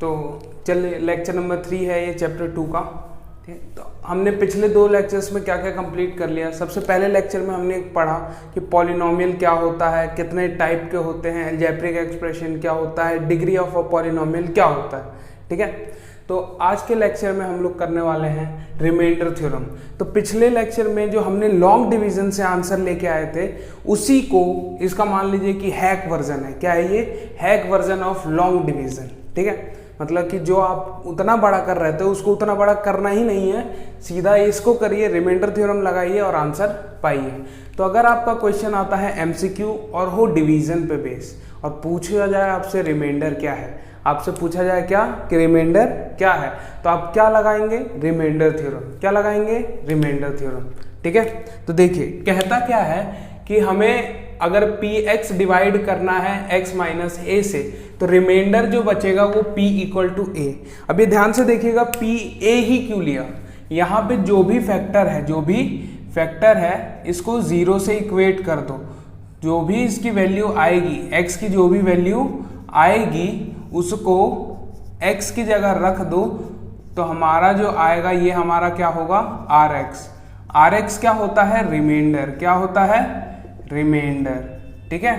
तो चलिए lecture number 3 है ये चैप्टर 2 का। ठीक, तो हमने पिछले 2 लेक्चर्स में क्या क्या कंप्लीट कर लिया। सबसे पहले लेक्चर में हमने पढ़ा कि पॉलिनोमियल क्या होता है, कितने टाइप के होते हैं, अलजेब्रिक एक्सप्रेशन क्या होता है, डिग्री ऑफ अ पॉलिनोमियल क्या होता है। ठीक है, तो आज के लेक्चर में हम लोग करने वाले हैं रिमाइंडर थ्योरम। तो पिछले लेक्चर में जो हमने लॉन्ग डिवीजन से आंसर लेके आए थे उसी को इसका मान लीजिए कि हैक वर्जन है। क्या है ये? Hack version of long division. ठीक है, मतलब कि जो आप उतना बड़ा कर रहे थे उसको उतना बड़ा करना ही नहीं है, सीधा इसको करिए, रिमाइंडर थ्योरम लगाइए और आंसर पाइए। तो अगर आपका क्वेश्चन आता है एमसीक्यू और हो डिवीजन पे बेस और पूछा जाए आपसे रिमाइंडर क्या है, आपसे पूछा जाए क्या कि रिमाइंडर क्या है, तो आप क्या लगाएंगे? Remainder theorem. क्या लगाएंगे? Remainder theorem. ठीक है, तो देखिए कहता क्या है कि हमें अगर px डिवाइड करना है x माइनस a से, तो रिमाइंडर जो बचेगा वो p इक्वल टू a। अब ये ध्यान से देखिएगा, p a ही क्यों लिया? यहाँ पे जो भी फैक्टर है इसको 0 से इक्वेट कर दो। जो भी इसकी वैल्यू आएगी, x की जो भी वैल्यू आएगी उसको x की जगह रख दो, तो हमारा जो आएगा ये हमारा क्या होगा? rx क्या होता है? रिमाइंडर। क्या होता है? रिमाइंडर। ठीक है,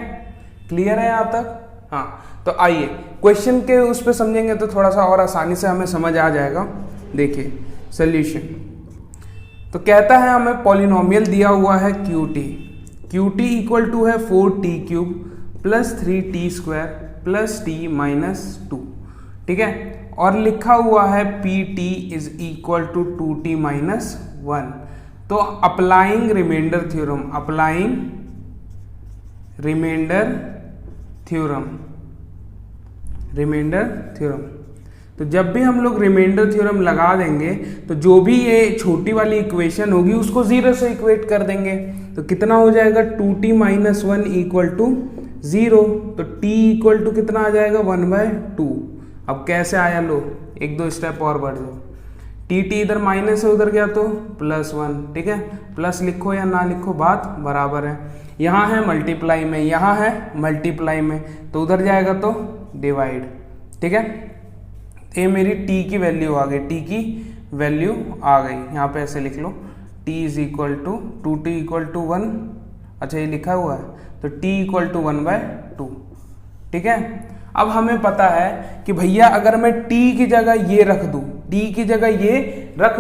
क्लियर है यहाँ तक? हाँ, तो आइए क्वेश्चन के उस पर समझेंगे तो थोड़ा सा और आसानी से हमें समझ आ जाएगा। देखिए सॉल्यूशन, तो कहता है हमें पॉलिनोमियल दिया हुआ है QT इक्वल टू है 4t cube plus 3t square plus t minus 2। ठीक है, और लिखा हुआ है PT is equal to 2t minus 1। तो अप्लाइंग रिमाइंडर थ्योरम, तो जब भी हम लोग रिमाइंडर थ्योरम लगा देंगे तो जो भी ये छोटी वाली इक्वेशन होगी उसको 0 से इक्वेट कर देंगे। तो कितना हो जाएगा? 2t minus 1 equal to 0। तो t इक्वल टू कितना आ जाएगा? 1/2। अब कैसे आया? लो 1-2 स्टेप और बढ़ जाओ। टी इधर माइनस है, उधर गया तो +1। ठीक है, प्लस लिखो या ना लिखो बात बराबर है। यहाँ है मल्टीप्लाई में, यहाँ है मल्टीप्लाई में, तो उधर जाएगा तो डिवाइड। ठीक है, ये मेरी t की वैल्यू आ गई, t की वैल्यू आ गई। यहाँ पे ऐसे लिख लो t is equal to 2t equal to 1। अच्छा ये लिखा हुआ है, तो t इक्वल टू 1/2। ठीक है, अब हमें पता है कि भैया अगर मैं t की जगह ये रख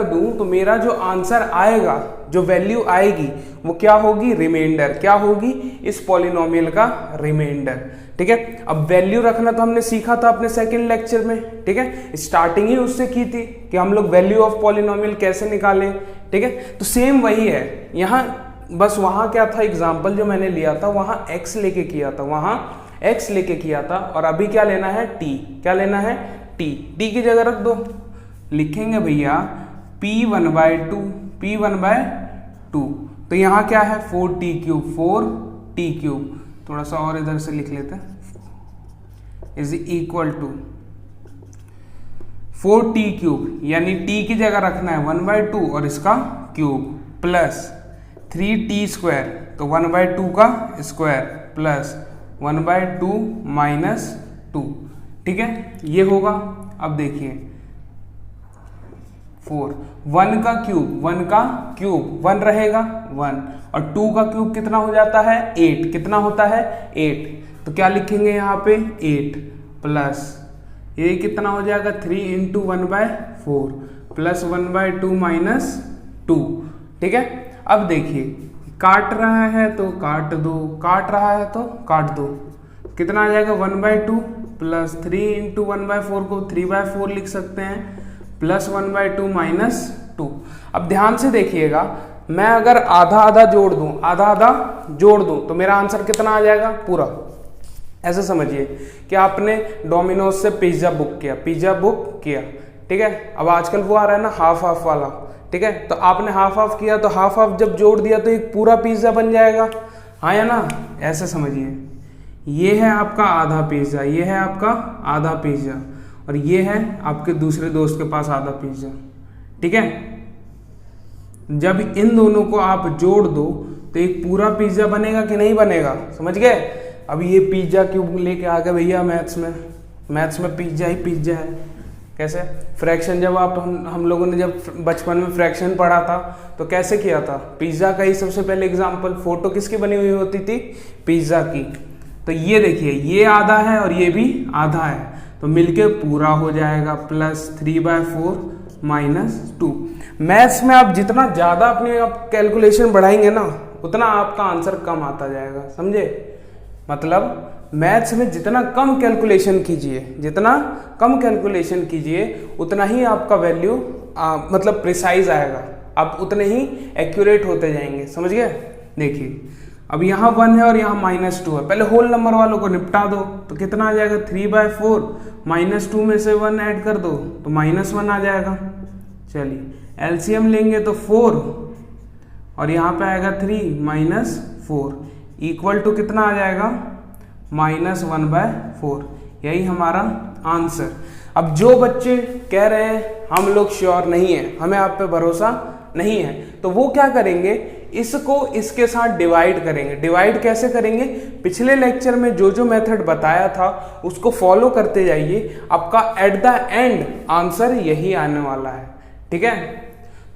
दूं, तो मेरा जो आंसर आएगा, जो वैल्यू आएगी वो क्या होगी? रिमाइंडर। क्या होगी? इस पॉलिनोमियल का रिमाइंडर। ठीक है, अब वैल्यू रखना तो हमने सीखा था अपने सेकंड लेक्चर में। ठीक है, स्टार्टिंग ही उससे की थी कि हम लोग वैल्यू ऑफ पॉलिनोमियल कैसे निकालें। ठीक है, तो सेम वही है यहाँ, बस वहां क्या था, एग्जाम्पल जो मैंने लिया था वहां x लेके किया था, और अभी क्या लेना है? t। क्या लेना है? t की जगह रख दो, लिखेंगे भैया p1/2। तो यहाँ क्या है? 4t cube. थोड़ा सा और इधर से लिख लेते हैं, is equal to 4t cube, यानी t की जगह रखना है 1/2 और इसका क्यूब, प्लस 3t स्क्वायर, तो 1/2 का स्क्वायर प्लस 1/2 माइनस 2। ठीक है, ये होगा। अब देखिए 1 का क्यूब 1 रहेगा 1, और 2 का क्यूब कितना हो जाता है? 8। कितना होता है? 8। तो क्या लिखेंगे यहाँ पे? 8 प्लस ये कितना हो जाएगा? 3 इंटू 1/4 प्लस 1/2 माइनस 2। ठीक है, अब देखिए काट रहा है तो काट दो, काट रहा है तो काट दो। कितना आ जाएगा? 1/2 प्लस 3 इंटू 1/4 को 3/4 लिख सकते हैं, प्लस 1/2 माइनस 2। अब ध्यान से देखिएगा, मैं अगर आधा जोड़ दूं तो मेरा आंसर कितना आ जाएगा? पूरा। ऐसे समझिए कि आपने डोमिनोज से पिज्जा बुक किया। ठीक है, अब आजकल वो आ रहा है ना हाफ वाला। ठीक है, तो आपने हाफ किया, तो हाफ जब जोड़ दिया तो एक पूरा पिज्जा बन जाएगा। हाँ या ना? ऐसे समझिए, ये है आपका आधा पिज्जा, और ये है आपके दूसरे दोस्त के पास आधा पिज्जा। ठीक है, जब इन दोनों को आप जोड़ दो तो एक पूरा पिज्जा बनेगा कि नहीं बनेगा? समझ गए? अब ये पिज्जा क्यों लेके आ गए भैया मैथ्स में पिज्जा ही पिज्जा है। कैसे? फ्रैक्शन जब हम लोगों ने जब बचपन में फ्रैक्शन पढ़ा था तो कैसे किया था? पिज्ज़ा का ही सबसे पहले एग्जांपल, फोटो किसकी बनी हुई होती थी? पिज्ज़ा की। तो ये देखिए, ये आधा है और ये भी आधा है, तो मिलके पूरा हो जाएगा +3/4 -2। मैथ्स में आप जितना ज़्यादा अपनी आप कैलकुलेशन बढ़ाएंगे ना, उतना आपका आंसर कम आता जाएगा, समझे? मतलब मैथ्स में जितना कम कैलकुलेशन कीजिए, जितना कम कैलकुलेशन कीजिए, उतना ही आपका वैल्यू मतलब प्रिसाइज आएगा, आप उतने ही एक्यूरेट होते जाएंगे, समझ गए? देखिए अब यहाँ 1 है और यहाँ -2 है, पहले होल नंबर वालों को निपटा दो, तो कितना आ जाएगा? 3/4 -2 में से 1 ऐड कर दो तो -1 आ जाएगा। चलिए एलसीएम लेंगे तो 4 और यहाँ पे आएगा 3 -4 इक्वल टू कितना आ जाएगा? -1/4। यही हमारा आंसर। अब जो बच्चे कह रहे हैं हम लोग श्योर नहीं है, हमें आप पे भरोसा नहीं है, तो वो क्या करेंगे? इसको इसके साथ डिवाइड करेंगे। डिवाइड कैसे करेंगे? पिछले लेक्चर में जो जो मेथड बताया था उसको फॉलो करते जाइए, आपका एट द एंड आंसर यही आने वाला है। ठीक है,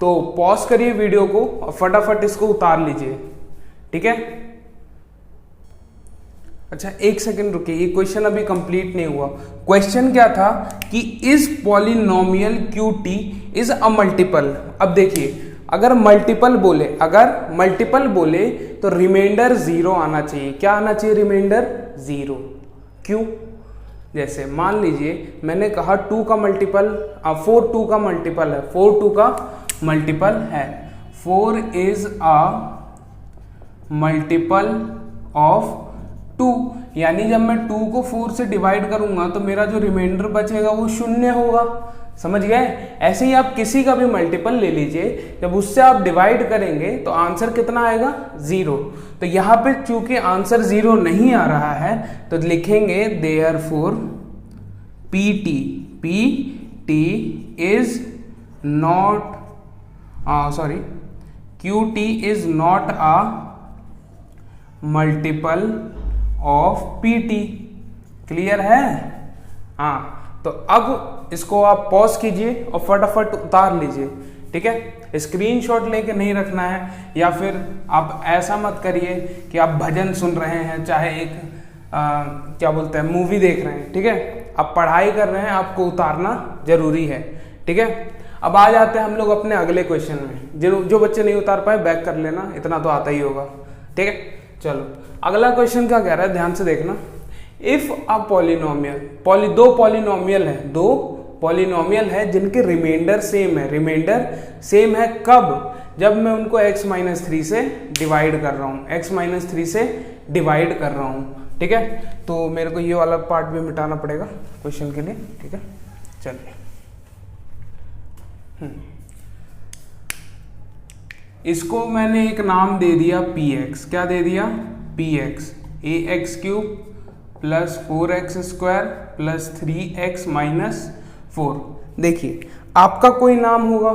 तो पॉज करिए वीडियो को और फटाफट इसको उतार लीजिए। ठीक है, अच्छा एक सेकंड रुकिए, ये क्वेश्चन अभी कंप्लीट नहीं हुआ। क्वेश्चन क्या था कि is polynomial QT is a multiple. अब देखिए, अगर मल्टीपल बोले तो रिमाइंडर 0 आना चाहिए। क्या आना चाहिए? रिमाइंडर 0। क्यों? जैसे मान लीजिए मैंने कहा 2 का मल्टीपल 4 2 का मल्टीपल है, 4 2 का मल्टीपल है, 4 इज अ मल्टीपल ऑफ 2, यानी जब मैं 2 को 4 से डिवाइड करूंगा तो मेरा जो रिमाइंडर बचेगा वो 0 होगा। समझ गए? ऐसे ही आप किसी का भी मल्टीपल ले लीजिए, जब उससे आप डिवाइड करेंगे तो आंसर कितना आएगा? 0। तो यहाँ पे चूंकि आंसर 0 नहीं आ रहा है तो लिखेंगे therefore PT is not QT is not a multiple of PT। Clear है? हाँ, तो अब इसको आप पॉज कीजिए और फटाफट उतार लीजिए। ठीक है, स्क्रीनशॉट लेके नहीं रखना है, या फिर आप ऐसा मत करिए कि आप भजन सुन रहे हैं, चाहे एक क्या बोलते हैं मूवी देख रहे हैं। ठीक है, आप पढ़ाई कर रहे हैं, आपको उतारना जरूरी है। ठीक है, अब आ जाते हैं हम लोग अपने अगले क्वेश्चन में। जो बच्चे नहीं उतार पाए बैक कर लेना, इतना तो आता ही होगा। ठीक है, चलो अगला क्वेश्चन क्या कह रहा है, ध्यान से देखना। इफ अ पॉलिनोमियल, दो पॉलिनोमियल है जिनके रिमाइंडर सेम है। रिमाइंडर सेम है कब? जब मैं उनको x-3 से डिवाइड कर रहा हूँ, x-3 से डिवाइड कर रहा हूँ। ठीक है, तो मेरे को ये वाला पार्ट भी मिटाना पड़ेगा क्वेश्चन के लिए। ठीक है, चलिए इसको मैंने एक नाम दे दिया px। क्या दे दिया? px, ax³ + 4x² + 3x - 4। देखिए आपका कोई नाम होगा,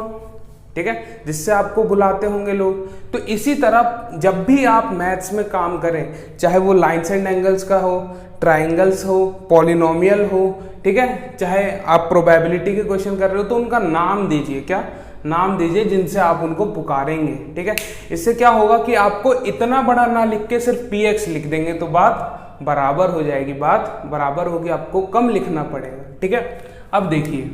ठीक है, जिससे आपको बुलाते होंगे लोग। तो इसी तरह जब भी आप मैथ्स में काम करें, चाहे वो लाइन्स एंड एंगल्स का हो, ट्राइंगल्स हो, पॉलिनोमियल हो, ठीक है, चाहे आप प्रोबेबिलिटी के क्वेश्चन कर रहे हो, तो उनका नाम दीजिए। क्या नाम दीजिए जिनसे आप उनको पुकारेंगे। ठीक है, इससे क्या होगा कि आपको इतना बड़ा ना लिख के सिर्फ px लिख देंगे तो बात बराबर हो जाएगी, बात बराबर होगी, आपको कम लिखना पड़ेगा। ठीक है, अब देखिए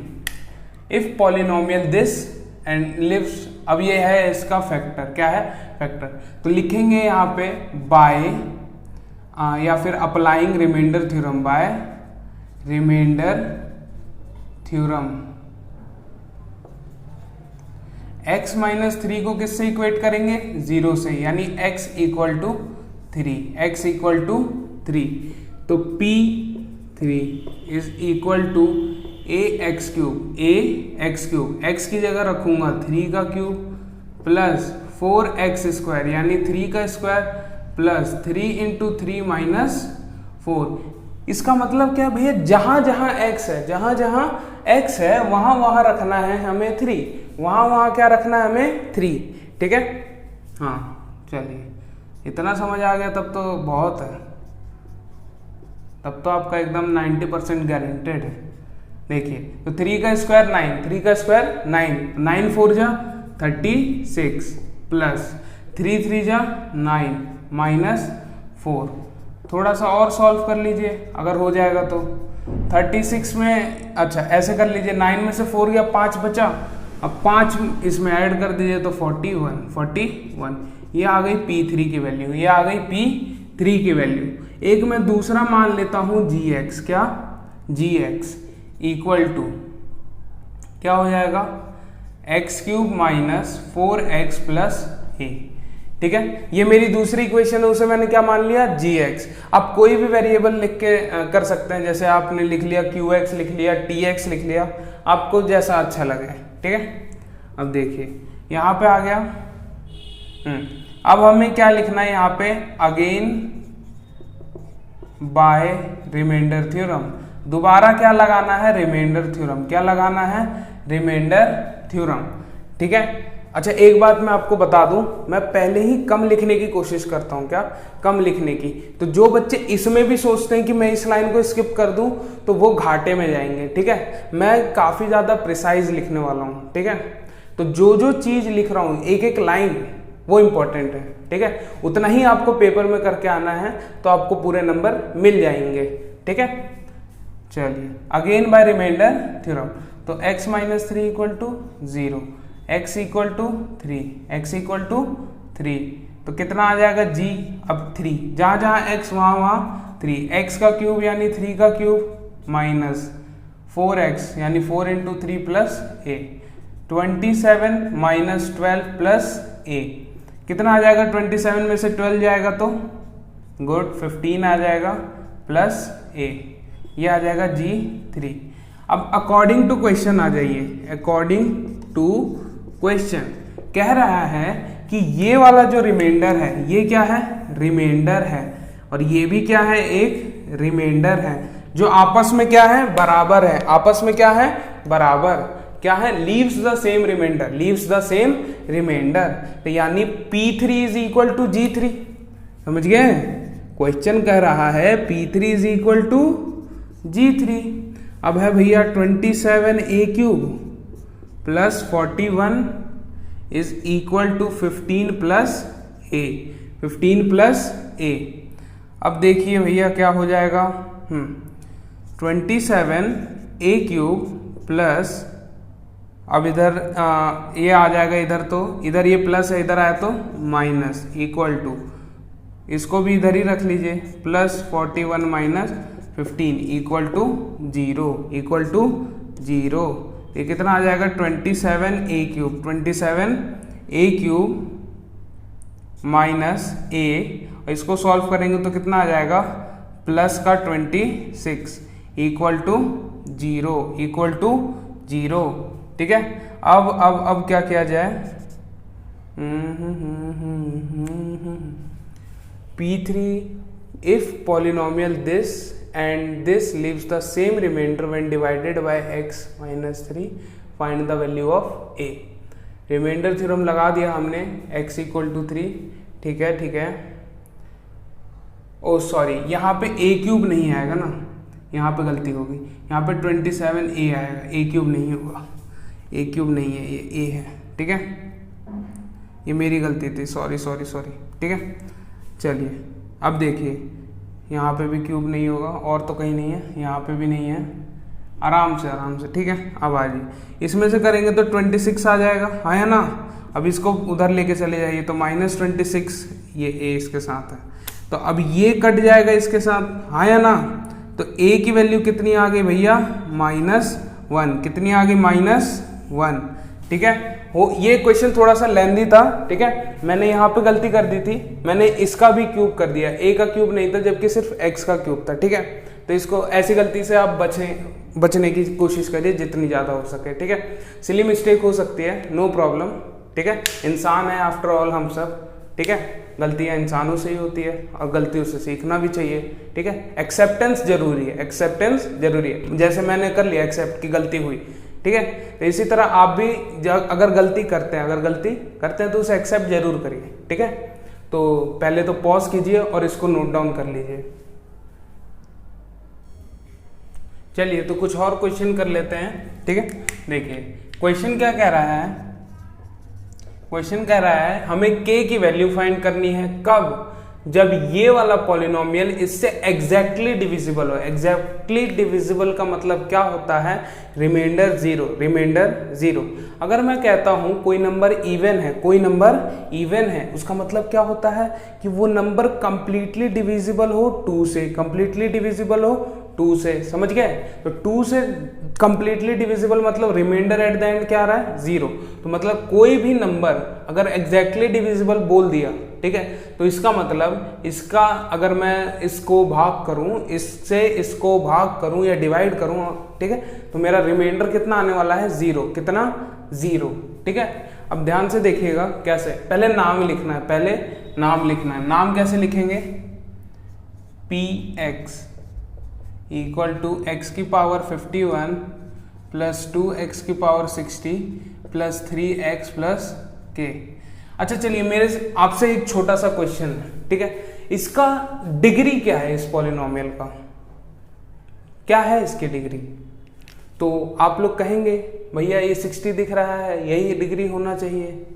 if polynomial this and leaves, अब ये है इसका फैक्टर। क्या है? फैक्टर। तो लिखेंगे यहाँ पे बाय या फिर applying remainder theorem, by remainder theorem. x-3 को किससे इक्वेट करेंगे? 0 से, यानी x = 3, x = 3। तो P3 = ax³, x की जगह रखूंगा 3 का क्यूब प्लस 4x² यानी 3 का स्क्वायर प्लस 3 × 3 - 4। इसका मतलब क्या भैया? जहां जहां x है, जहां जहां x है वहां वहां रखना है हमें 3, वहां वहां क्या रखना है हमें? 3। ठीक है, हाँ चलिए इतना समझ आ गया तब तो बहुत है, तब तो आपका एकदम 90% गारंटेड है। देखिए तो 3 का स्क्वायर 9, 3 का स्क्वायर 9, 9 4 जा 36 प्लस 3 3 जा 9 माइनस 4। थोड़ा सा और सॉल्व कर लीजिए अगर हो जाएगा तो। 36 में अच्छा ऐसे कर लीजिए, 9 में से 4 गया 5 बचा, अब 5 इसमें ऐड कर दीजिए तो 41। ये आ गई P3 की वैल्यू, ये आ गई P3 की वैल्यू। एक मैं दूसरा मान लेता हूं gx, क्या gx इक्वल टू क्या हो जाएगा x³ minus 4x plus a। ठीक है, ये मेरी दूसरी इक्वेशन है, उसे मैंने क्या मान लिया gx। आप कोई भी वेरिएबल लिख के कर सकते हैं, जैसे आपने लिख लिया qx लिख लिया tx लिख लिया, आपको जैसा अच्छा लगे। ठीक है, अब देखिए यहाँ पे आ गया। अब हमें क्या लिखना है यहाँ पे, अगेन बाय रिमाइंडर थ्योरम। दोबारा क्या लगाना है, रिमाइंडर थ्योरम। क्या लगाना है, रिमाइंडर थ्योरम। ठीक है, अच्छा एक बात मैं आपको बता दूं, मैं पहले ही कम लिखने की कोशिश करता हूं। क्या, कम लिखने की। तो जो बच्चे इसमें भी सोचते हैं कि मैं इस लाइन को स्किप कर दूं तो वो घाटे में जाएंगे। ठीक है, मैं काफी ज्यादा प्रिसाइज लिखने वाला हूं। ठीक है, तो जो जो चीज लिख रहा हूं एक एक लाइन वो इंपॉर्टेंट है। ठीक है, उतना ही आपको पेपर में करके आना है तो आपको पूरे नंबर मिल जाएंगे। ठीक है, चलिए अगेन बाय रिमाइंडर थ्योरम। तो x minus 3 equal to 0, x equal to 3, x equal to 3, तो कितना आ जाएगा g। अब 3 जहां जहां x वहां 3, x का क्यूब यानी 3 का क्यूब माइनस 4x यानी 4 into 3 plus a, 27 minus 12 plus a, कितना आ जाएगा, 27 में से 12 जाएगा तो गुड 15 आ जाएगा प्लस a, ये आ जाएगा g3। अब अकॉर्डिंग टू क्वेश्चन आ जाइए। अकॉर्डिंग टू क्वेश्चन कह रहा है कि ये वाला जो रिमाइंडर है ये क्या है, रिमाइंडर है, और ये भी क्या है, एक रिमाइंडर है, जो आपस में क्या है, बराबर है। आपस में क्या है, बराबर। क्या है, leaves the same remainder, leaves the same remainder. तो यानी P3 is equal to G3। समझ गए, क्वेश्चन कह रहा है P3 is equal to G3। अब है भैया 27a³ plus 41 is equal to 15 plus a, 15 plus a। अब देखिए भैया क्या हो जाएगा, 27a³ प्लस, अब इधर ये आ जाएगा इधर, तो इधर ये प्लस है, इधर आया तो माइनस, इक्वल टू, इसको भी इधर ही रख लीजिए, plus 41 minus 15 equal to 0, equal to 0। ये कितना आ जाएगा, 27a³ 27a³ माइनस a, और इसको सॉल्व करेंगे तो कितना आ जाएगा, प्लस का 26 इक्वल टू 0, इक्वल टू 0। ठीक है, अब क्या किया जाए, P3 if polynomial this and this leaves the same remainder when divided by x minus 3, find the value of a। Remainder theorem लगा दिया हमने, x इक्वल टू 3। ठीक है, ठीक है, ओ सॉरी यहाँ पे a³ नहीं आएगा ना, यहाँ पे गलती होगी, यहाँ पे 27a आएगा, a³ नहीं होगा, a³ नहीं है, ये a है। ठीक है, ये मेरी गलती थी, सॉरी सॉरी सॉरी। ठीक है, चलिए अब देखिए यहाँ पे भी क्यूब नहीं होगा, और तो कहीं नहीं है, यहाँ पे भी नहीं है, आराम से आराम से। ठीक है, अब आ जाइए, इसमें से करेंगे तो 26 आ जाएगा, हाँ है ना। अब इसको उधर लेके चले जाइए तो माइनस 26, ये a इसके साथ है, तो अब ये कट जाएगा इसके साथ, हाँ है ना। तो a की वैल्यू कितनी आ गई भैया, -1। कितनी आ गई, -1। ठीक है, हो ये क्वेश्चन थोड़ा सा लेंदी था। ठीक है, मैंने यहाँ पे गलती कर दी थी, मैंने इसका भी क्यूब कर दिया, a का क्यूब नहीं था जबकि सिर्फ x का क्यूब था। ठीक है, तो इसको ऐसी गलती से आप बचने की कोशिश करिए जितनी ज़्यादा हो सके। ठीक है, सिली मिस्टेक हो सकती है, नो प्रॉब्लम। ठीक है, इंसान है आफ्टर ऑल हम सब। ठीक है, गलतियाँ इंसानों से ही होती है और गलतियों से सीखना भी चाहिए। ठीक है, एक्सेप्टेंस जरूरी है, एक्सेप्टेंस जरूरी है। जैसे मैंने कर लिया एक्सेप्ट की गलती हुई, ठीक है, तो इसी तरह आप भी अगर गलती करते हैं तो उसे एक्सेप्ट जरूर करिए। ठीक है, तो पहले तो पॉज कीजिए और इसको नोट डाउन कर लीजिए। चलिए तो कुछ और क्वेश्चन कर लेते हैं, ठीक है। देखिए क्वेश्चन क्या कह रहा है, क्वेश्चन कह रहा है हमें k की वैल्यू फाइंड करनी है, कब, जब ये वाला पॉलिनोमियल इससे एग्जैक्टली डिविजिबल हो। एग्जैक्टली डिविजिबल का मतलब क्या होता है, रिमाइंडर जीरो, रिमाइंडर जीरो। अगर मैं कहता हूं कोई नंबर इवन है, कोई नंबर इवन है, उसका मतलब क्या होता है कि वो नंबर कंप्लीटली डिविजिबल हो 2 से, कंप्लीटली डिविजिबल हो 2 से, समझ गए। तो 2 से कंप्लीटली डिविजिबल मतलब रिमाइंडर एट द एंड क्या आ रहा है, 0। तो मतलब कोई भी नंबर अगर एग्जैक्टली डिविजिबल बोल दिया, ठीक है, तो इसका मतलब इसका अगर मैं इसको भाग करूं, इससे इसको भाग करूं या डिवाइड करूं, ठीक है, तो मेरा रिमाइंडर कितना आने वाला है, 0। कितना, 0, ठीक है। अब ध्यान से देखिएगा कैसे, पहले नाम लिखना है, पहले नाम लिखना है। नाम कैसे लिखेंगे, px इक्वल टू x की पावर 51 प्लस 2x की power 60 plus 3x plus k। अच्छा चलिए मेरे आपसे एक छोटा सा क्वेश्चन है, ठीक है, इसका डिग्री क्या है, इस पॉलिनोमियल का क्या है इसकी डिग्री। तो आप लोग कहेंगे भैया ये 60 दिख रहा है, यही डिग्री होना चाहिए,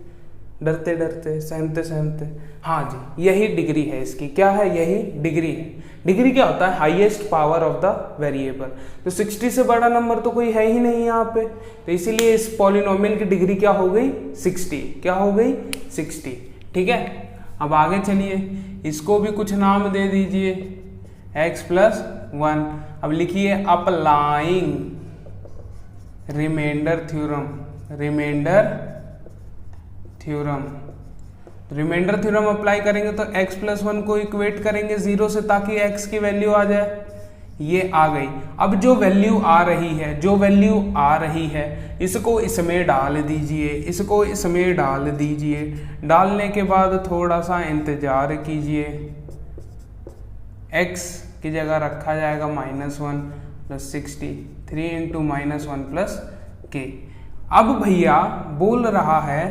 डरते डरते सहमते सहमते, हाँ जी यही डिग्री है इसकी, क्या है, यही डिग्री है। डिग्री क्या होता है, highest power of the variable. तो 60 से बड़ा नंबर तो कोई है ही नहीं यहाँ पे, तो इसीलिए इस पॉलिनोमियल की डिग्री क्या हो गई, 60। क्या हो गई, 60, ठीक है। अब आगे चलिए, इसको भी कुछ नाम दे दीजिए, x प्लस 1। अब लिखिए applying remainder theorem, remainder theorem. Remainder theorem apply करेंगे तो x प्लस 1 को इक्वेट करेंगे 0 से, ताकि x की वैल्यू आ जाए, ये आ गई। अब जो वैल्यू आ रही है, जो वैल्यू आ रही है, इसको इसमें डाल दीजिए, इसको इसमें डाल दीजिए। डालने के बाद थोड़ा सा इंतजार कीजिए, x की जगह रखा जाएगा -1 प्लस 60, 3 इंटू -1 प्लस k। अब भैया बोल रहा है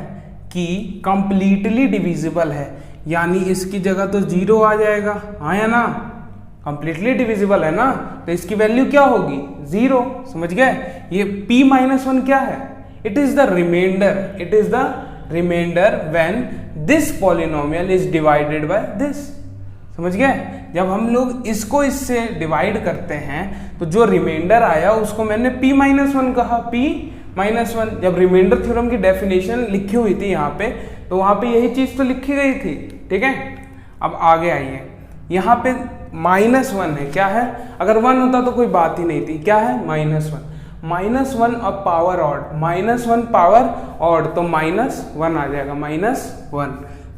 कि कंप्लीटली डिविजिबल है, यानी इसकी जगह तो 0 आ जाएगा, हाँ या ना, कंप्लीटली डिविजिबल है ना, तो इसकी वैल्यू क्या होगी, 0, समझ गए। ये p-1 क्या है, it is the remainder, it is the remainder when this polynomial is divided by this, समझ गए। जब हम लोग इसको इससे डिवाइड करते हैं तो जो रिमाइंडर आया उसको मैंने p-1 कहा, p-1। जब रिमाइंडर थ्योरम की डेफिनेशन लिखी हुई थी यहाँ पे, तो वहां पे यही चीज तो लिखी गई थी, ठीक है। अब आगे आइए, यहाँ पे -1 है, क्या है, अगर 1 होता तो कोई बात ही नहीं थी, क्या है, -1 और पावर ऑड, -1 पावर ऑड, तो -1 आ जाएगा,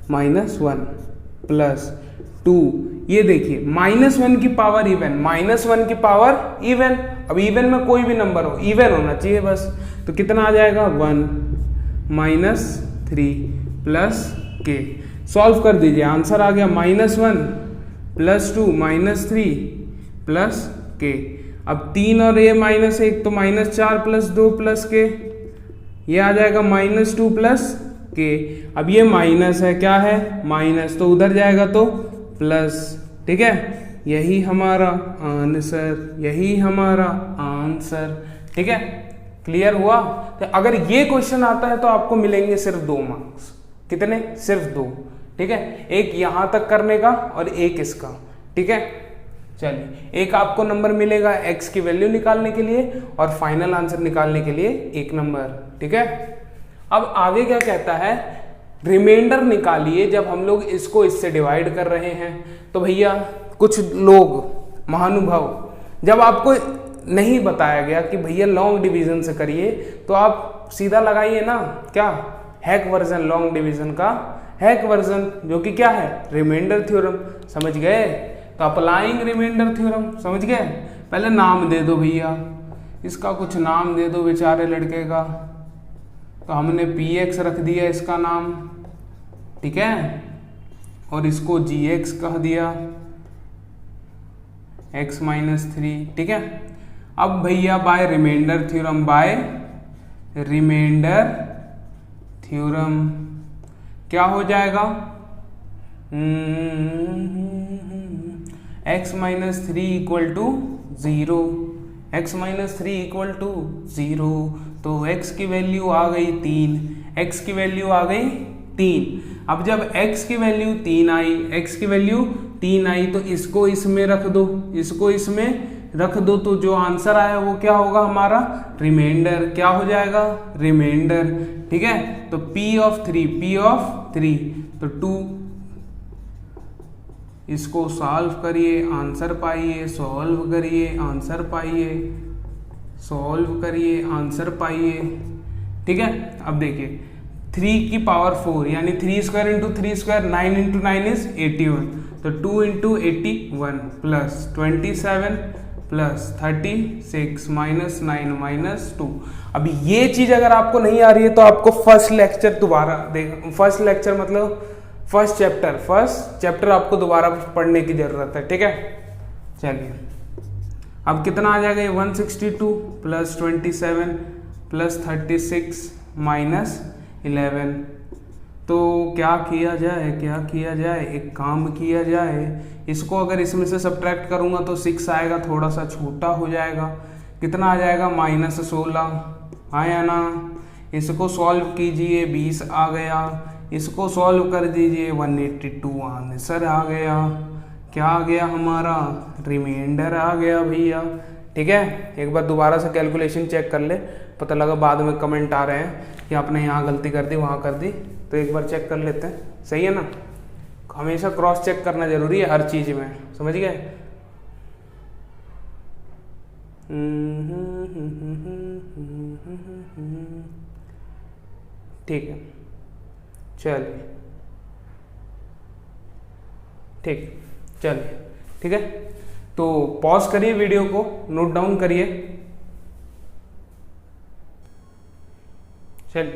-1 प्लस 2। ये देखिए -1 की पावर इवन, -1 की पावर इवन। अब इवन में कोई भी नंबर हो, इवन होना चाहिए बस, तो कितना आ जाएगा, 1 -3 प्लस k। सॉल्व कर दीजिए, आंसर आ गया -1 प्लस 2 -3 प्लस k। अब 3 और ये -1 तो -4 प्लस 2 प्लस k, ये आ जाएगा -2 प्लस k। अब ये माइनस है, क्या है, माइनस, तो उधर जाएगा तो प्लस, ठीक है। यही हमारा आंसर, यही हमारा आंसर, ठीक है। क्लियर हुआ। तो अगर ये क्वेश्चन आता है तो आपको मिलेंगे सिर्फ 2 मार्क्स, कितने, सिर्फ 2, ठीक है। एक यहां तक करने का और एक इसका, ठीक है। चलिए, एक आपको नंबर मिलेगा x की वैल्यू निकालने के लिए और फाइनल आंसर निकालने के लिए 1 नंबर, ठीक है। अब आगे क्या कहता है, रिमाइंडर निकालिए जब हम लोग इसको इससे डिवाइड कर रहे हैं। तो भैया कुछ लोग महानुभाव, जब आपको नहीं बताया गया कि भैया लॉन्ग डिवीजन से करिए, तो आप सीधा लगाइए ना, क्या, हैक वर्जन, लॉन्ग डिवीजन का हैक वर्जन, जो कि क्या है, रिमाइंडर थ्योरम, समझ गए। तो अप्लाइंग रिमाइंडर थ्योरम, समझ गए। पहले नाम दे दो भैया, इसका कुछ नाम दे दो बेचारे लड़के का। तो हमने px रख दिया इसका नाम, ठीक है, और इसको gx कह दिया, x -3, ठीक है। अब भैया by remainder theorem, by remainder theorem क्या हो जाएगा, x -3 = 0, x minus 3 equal to 0, तो x की वैल्यू आ गई 3, x की वैल्यू आ गई 3। अब जब x की वैल्यू 3 आई, x की वैल्यू 3 आई, तो इसको इसमें रख दो, इसको इसमें रख दो, तो जो आंसर आया वो क्या होगा हमारा, रिमाइंडर। क्या हो जाएगा, रिमाइंडर। ठीक है, तो p ऑफ 3, तो 2, इसको सॉल्व करिए, आंसर पाइए, सॉल्व करिए, आंसर पाइए, सॉल्व करिए, आंसर पाइए। ठीक है, अब देखिए 3 की पावर 4 यानी 3 square into 3 square, 9 into 9 is 81, तो 2 into 81 plus 27 plus 36 minus 9 minus 2। अब ये चीज अगर आपको नहीं आ रही है तो आपको फर्स्ट लेक्चर दोबारा देख, फर्स्ट लेक्चर मतलब फर्स्ट चैप्टर आपको दोबारा पढ़ने की जरूरत है। ठीक है, चलिए अब कितना आ जाएगा, 162 प्लस 27 प्लस 36 माइनस 11। तो क्या किया जाए, एक काम किया जाए, इसको अगर इसमें से सब्ट्रैक्ट करूंगा तो 6 आएगा, थोड़ा सा छोटा हो जाएगा, कितना आ जाएगा, माइनस 16 आया ना। इसको सॉल्व कीजिए, 20 आ गया, इसको सॉल्व कर दीजिए, 182 आंसर आ गया। क्या आ गया हमारा, रिमाइंडर आ गया भैया। ठीक है, एक बार दोबारा से कैलकुलेशन चेक कर ले, पता लगा बाद में कमेंट आ रहे हैं कि आपने यहाँ गलती कर दी वहाँ कर दी, तो एक बार चेक कर लेते हैं, सही है ना। हमेशा क्रॉस चेक करना जरूरी है हर चीज में, समझ गए। ठीक है, चलिए, चलिए, ठीक है, तो पॉज करिए वीडियो को, नोट डाउन करिए। चलिए,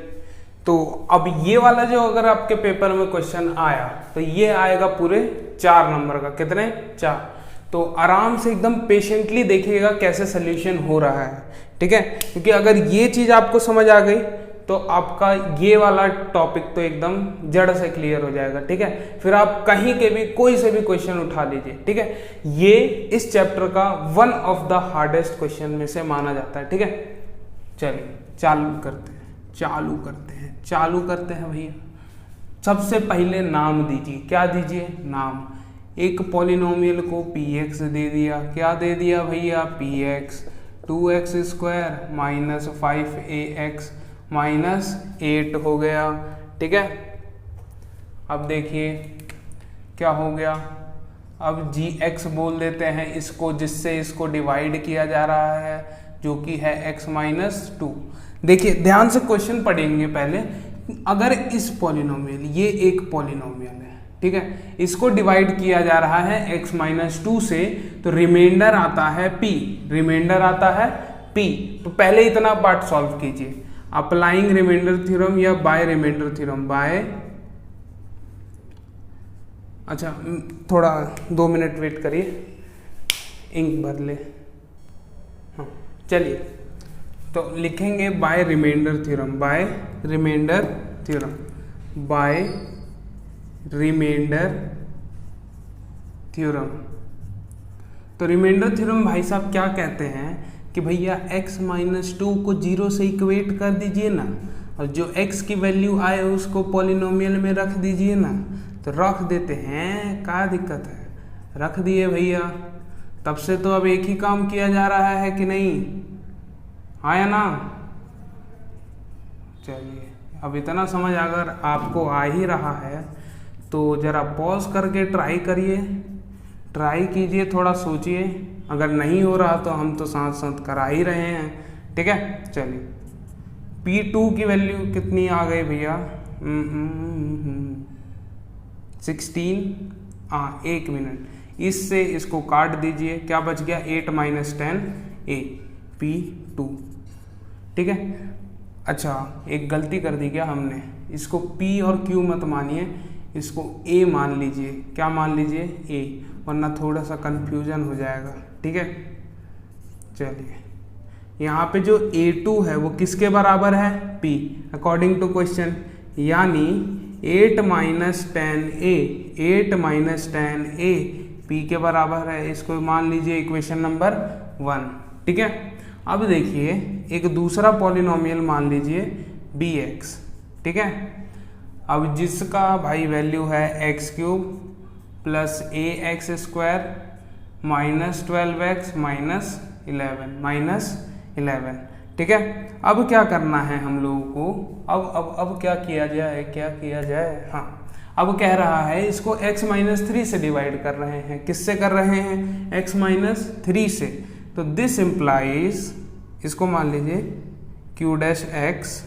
तो अब ये वाला जो अगर आपके पेपर में क्वेश्चन आया तो ये आएगा पूरे 4 नंबर का, कितने, 4। तो आराम से एकदम पेशेंटली देखिएगा कैसे सोल्यूशन हो रहा है। ठीक है, क्योंकि अगर ये चीज आपको समझ आ गई तो आपका ये वाला टॉपिक तो एकदम जड़ से क्लियर हो जाएगा। ठीक है, फिर आप कहीं के भी कोई से भी क्वेश्चन उठा लीजिए। ठीक है, ये इस चैप्टर का one of the hardest question में से माना जाता है। ठीक है, चलिए चालू करते हैं भैया। सबसे पहले नाम दीजिए, क्या दीजिए, नाम। एक पॉलिनोमियल को px दे दिया, क्या दे दिया भैया, px, 2x square minus 5ax minus 8 हो गया। ठीक है, अब देखिए क्या हो गया, अब gx बोल देते हैं इसको, जिससे इसको डिवाइड किया जा रहा है, जो कि है x माइनस 2। देखिए ध्यान से क्वेश्चन पढ़ेंगे पहले। अगर इस पॉलिनोमियल, ये एक पॉलिनोमियल है, ठीक है, इसको डिवाइड किया जा रहा है x माइनस 2 से, तो रिमाइंडर आता है p, तो पहले इतना पार्ट सॉल्व कीजिए। अप्लाइंग रिमाइंडर थ्योरम या बाय रिमाइंडर थ्योरम, बाय, अच्छा थोड़ा 2 मिनट वेट करिए, इंक भर ले। हाँ चलिए, तो लिखेंगे बाय रिमाइंडर थ्योरम, तो रिमाइंडर थ्योरम भाई साहब क्या कहते हैं कि भैया x माइनस 2 को 0 से इक्वेट कर दीजिए ना, और जो x की वैल्यू आए उसको पॉलिनोमियल में रख दीजिए ना। तो रख देते हैं, क्या दिक्कत है, रख दिए भैया। तब से तो अब एक ही काम किया जा रहा है कि नहीं, आया ना। चलिए, अब इतना समझ अगर आपको आ ही रहा है तो जरा पॉज करके ट्राई कीजिए, थोड़ा सोचिए। अगर नहीं हो रहा तो हम तो साथ साथ करा ही रहे हैं। ठीक है, चलिए P2 की वैल्यू कितनी आ गई भैया, 16। हाँ 1 मिनट, इससे इसको काट दीजिए, क्या बच गया, 8 माइनस 10 a, P2। ठीक है, अच्छा एक गलती कर दी क्या हमने, इसको P और Q मत मानिए, इसको A मान लीजिए। क्या मान लीजिए, A, वरना थोड़ा सा कंफ्यूजन हो जाएगा। ठीक है, चलिए यहाँ पे जो A2 है वो किसके बराबर है, P, अकॉर्डिंग टू क्वेश्चन, यानी 8 माइनस 10 a P के बराबर है। इसको मान लीजिए इक्वेशन नंबर 1। ठीक है। अब देखिए एक दूसरा पॉलिनोमियल मान लीजिए bx, ठीक है। अब जिसका भाई वैल्यू है x³ plus ax² minus 12x minus 11, ठीक है। अब क्या करना है हम लोगों को, अब क्या किया जाए, हाँ, अब कह रहा है इसको x-3 से डिवाइड कर रहे हैं। किससे कर रहे हैं? x-3 से। तो दिस इम्प्लाइज, इसको मान लीजिए q'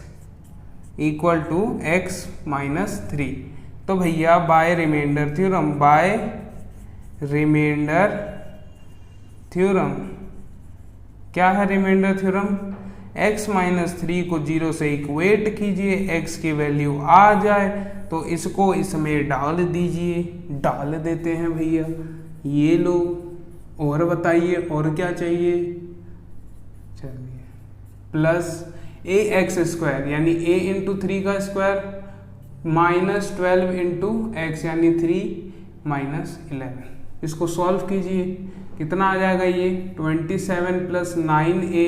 इक्वल टू x-3। तो भैया बाय रिमाइंडर थ्योरम, क्या है रिमाइंडर थ्योरम? x-3 को 0 से इक्वेट कीजिए, x की वैल्यू आ जाए तो इसको इसमें डाल दीजिए। डाल देते हैं भैया, ये लो। और बताइए और क्या चाहिए? चलिए प्लस ax² यानी a इंटू 3 का स्क्वायर माइनस 12 इंटू एक्स यानी 3 माइनस 11। इसको सॉल्व कीजिए, कितना आ जाएगा ये? 27 प्लस 9a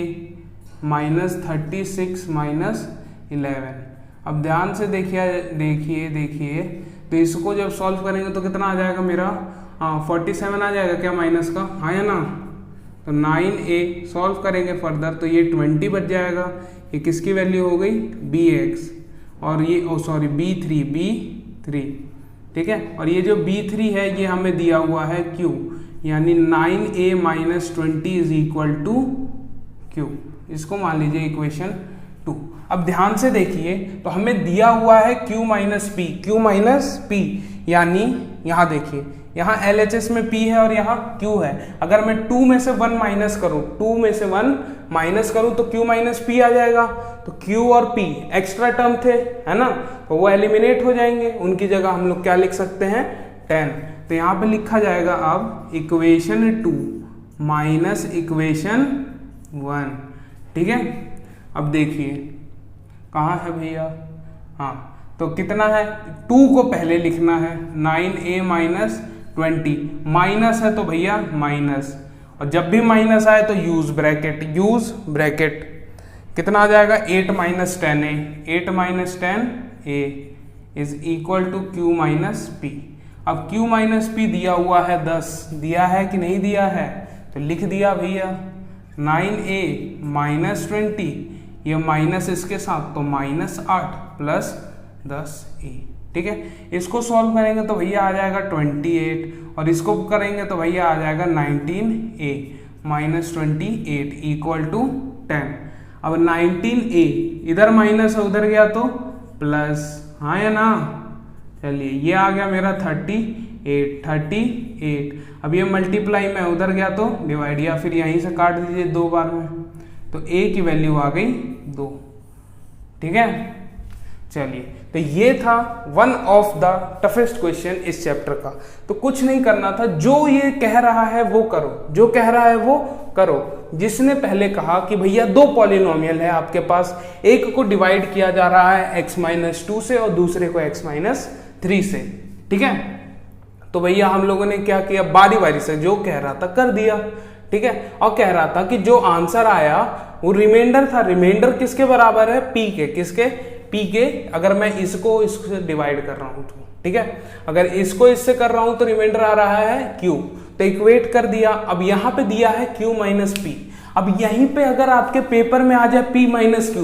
माइनस 36 माइनस 11। अब ध्यान से देखिए तो इसको जब सॉल्व करेंगे तो कितना आ जाएगा मेरा? 47 आ जाएगा क्या माइनस का? हाँ या ना? तो 9a सॉल्व करेंगे फर्दर तो ये 20 बच जाएगा। ये किसकी वैल्यू हो गई? bx। और ये b3, ठीक है। और ये जो b3 है ये हमें दिया हुआ है q, यानी 9a minus 20 is equal to q। इसको मान लीजिए इक्वेशन 2। अब ध्यान से देखिए तो हमें दिया हुआ है q माइनस p, यानी यहाँ देखिए, यहाँ LHS में p है और यहाँ q है। अगर मैं 2 में से 1 माइनस करूँ तो q माइनस p आ जाएगा। तो q और p एक्स्ट्रा टर्म थे, है ना, तो वो एलिमिनेट हो जाएंगे। उनकी जगह हम लोग क्या लिख सकते हैं? 10। तो यहाँ पे लिखा जाएगा अब इक्वेशन 2 माइनस इक्वेशन 1, ठीक है। अब देखिए कहाँ है भैया? हाँ, तो कितना है? 2 को पहले लिखना है, 9a माइनस 20, माइनस है तो भैया माइनस, और जब भी माइनस आए तो यूज ब्रैकेट। कितना आ जाएगा? 8 minus 10a is equal to q minus p। अब q माइनस p दिया हुआ है 10, दिया है कि नहीं दिया है? तो लिख दिया भैया 9a माइनस 20, ये माइनस इसके साथ तो माइनस 8 प्लस 10a, ठीक है। इसको सॉल्व करेंगे तो भैया आ जाएगा 28, और इसको करेंगे तो भैया आ जाएगा 19a माइनस 28 इक्वल टू 10। अब 19a इधर माइनस है, उधर गया तो प्लस, हाँ या ना? चलिए ये आ गया मेरा 38। अब ये मल्टीप्लाई में उधर गया तो डिवाइड, या फिर यहीं से काट दीजिए 2 बार में, तो a की वैल्यू आ गई 2, ठीक है। चलिए, तो ये था one of the toughest question इस चैप्टर का। तो कुछ नहीं करना था, जो ये कह रहा है वो करो, जिसने पहले कहा कि भैया 2 पॉलिनोमियल है आपके पास, एक को डिवाइड किया जा रहा है x-2 से और दूसरे को x-3 से, ठीक है। तो भैया हम लोगों ने क्या किया? बारी बारी से जो कह रहा था कर दिया, ठीक है। और कह रहा था कि जो आंसर आया वो रिमाइंडर था। रिमाइंडर किसके बराबर है? p के। किसके? p के। अगर मैं इसको इससे डिवाइड कर रहा हूं तो, ठीक है, अगर इसको इससे कर रहा हूं तो रिमाइंडर आ रहा है q, तो इक्वेट कर दिया। अब यहाँ पे दिया है q माइनस p। अब यहीं पे अगर आपके पेपर में आ जाए p माइनस q,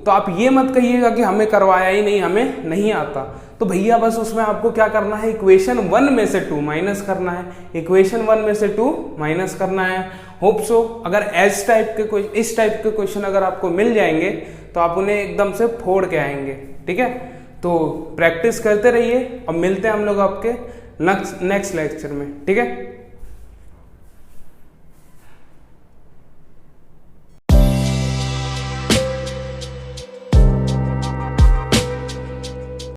तो आप ये मत कहिएगा कि हमें करवाया ही नहीं, हमें नहीं आता। तो भैया बस उसमें आपको क्या करना है? इक्वेशन 1 में से 2 माइनस करना है। इक्वेशन 1 में से 2 माइनस करना है। होप सो अगर इस टाइप के क्वेश्चन अगर आपको मिल जाएंगे तो आप उन्हें एकदम से फोड़ के आएंगे, ठीक है। तो प्रैक्टिस करते रहिए और मिलते हैं हम लोग आपके नेक्स्ट लेक्चर में, ठीक है।